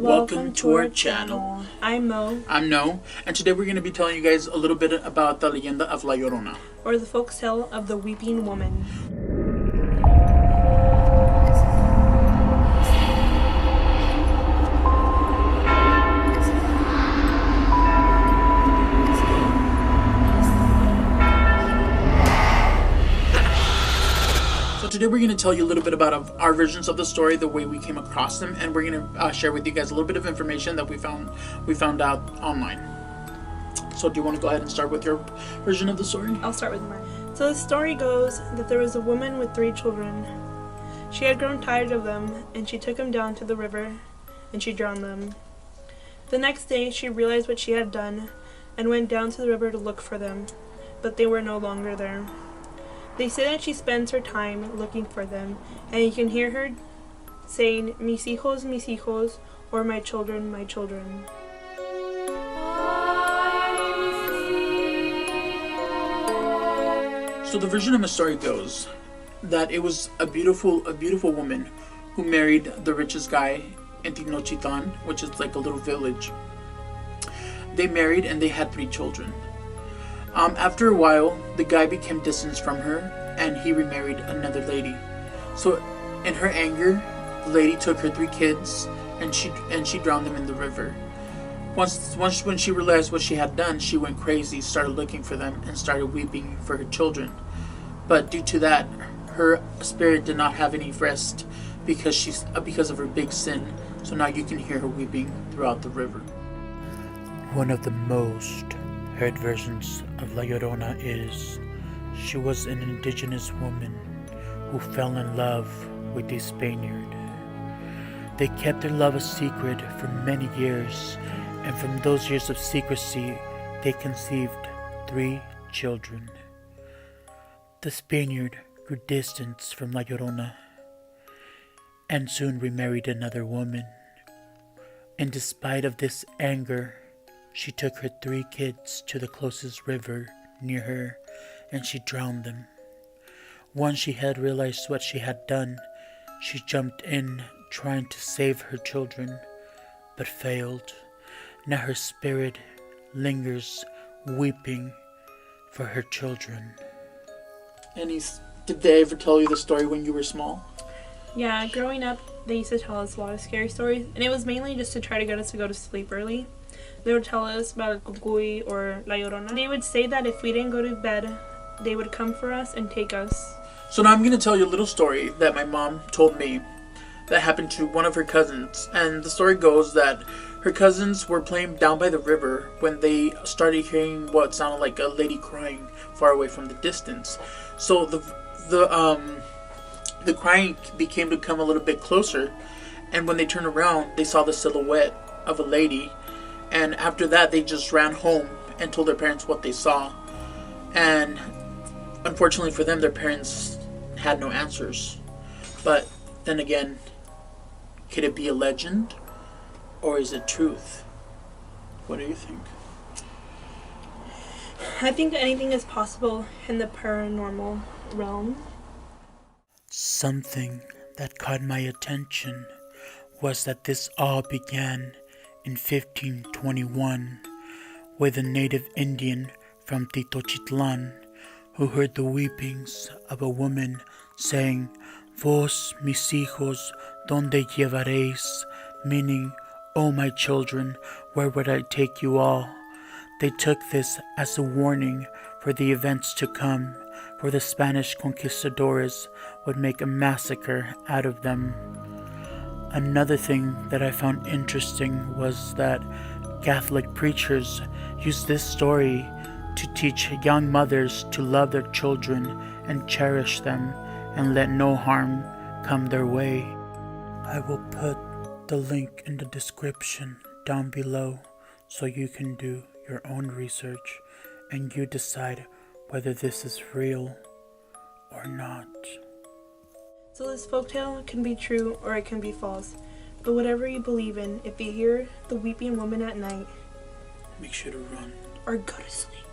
Welcome to our channel. I'm Mo. I'm No, and today we're going to be telling you guys a little bit about the leyenda of La Llorona, or the folktale of the weeping woman. So today we're going to tell you a little bit about our versions of the story, the way we came across them, and we're going to share with you guys a little bit of information that we found out online. So do you want to go ahead and start with your version of the story? I'll start with mine. So the story goes that there was a woman with 3 children. She had grown tired of them, and she took them down to the river, and she drowned them. The next day she realized what she had done, and went down to the river to look for them, but they were no longer there. They say that she spends her time looking for them, and you can hear her saying, mis hijos, or my children, my children. So the version of the story goes that it was a beautiful woman who married the richest guy in Tenochtitlan, which is like a little village. They married and they had 3 children. After a while, the guy became distant from her, and he remarried another lady. So, in her anger, the lady took her 3 kids, and she drowned them in the river. Once when she realized what she had done, she went crazy, started looking for them, and started weeping for her children. But due to that, her spirit did not have any rest because of her big sin. So now you can hear her weeping throughout the river. One of the most heard versions of La Llorona is she was an indigenous woman who fell in love with a Spaniard. They kept their love a secret for many years, and from those years of secrecy they conceived 3 children. The Spaniard grew distant from La Llorona and soon remarried another woman. And despite of this anger, she took her 3 kids to the closest river near her, and she drowned them. Once she had realized what she had done, she jumped in trying to save her children, but failed. Now her spirit lingers weeping for her children. And did they ever tell you the story when you were small? Yeah, growing up, they used to tell us a lot of scary stories, and it was mainly just to try to get us to go to sleep early. They would tell us about Cucuy or La Llorona. They would say that if we didn't go to bed, they would come for us and take us. So now I'm going to tell you a little story that my mom told me that happened to one of her cousins. And the story goes that her cousins were playing down by the river when they started hearing what sounded like a lady crying far away from the distance. So the crying became to come a little bit closer, and when they turned around, they saw the silhouette of a lady. And after that, they just ran home and told their parents what they saw. And unfortunately for them, their parents had no answers. But then again, could it be a legend? Or is it truth? What do you think? I think anything is possible in the paranormal realm. Something that caught my attention was that this all began in 1521 with a native Indian from Tenochtitlan who heard the weepings of a woman saying, "Vos, mis hijos, donde llevaréis?" meaning, "Oh my children, where would I take you all?" They took this as a warning for the events to come, for the Spanish conquistadors would make a massacre out of them. Another thing that I found interesting was that Catholic preachers used this story to teach young mothers to love their children and cherish them and let no harm come their way. I will put the link in the description down below so you can do your own research and you decide whether this is real or not. So this folktale can be true or it can be false. But whatever you believe in, if you hear the weeping woman at night, Make sure to run. or go to sleep.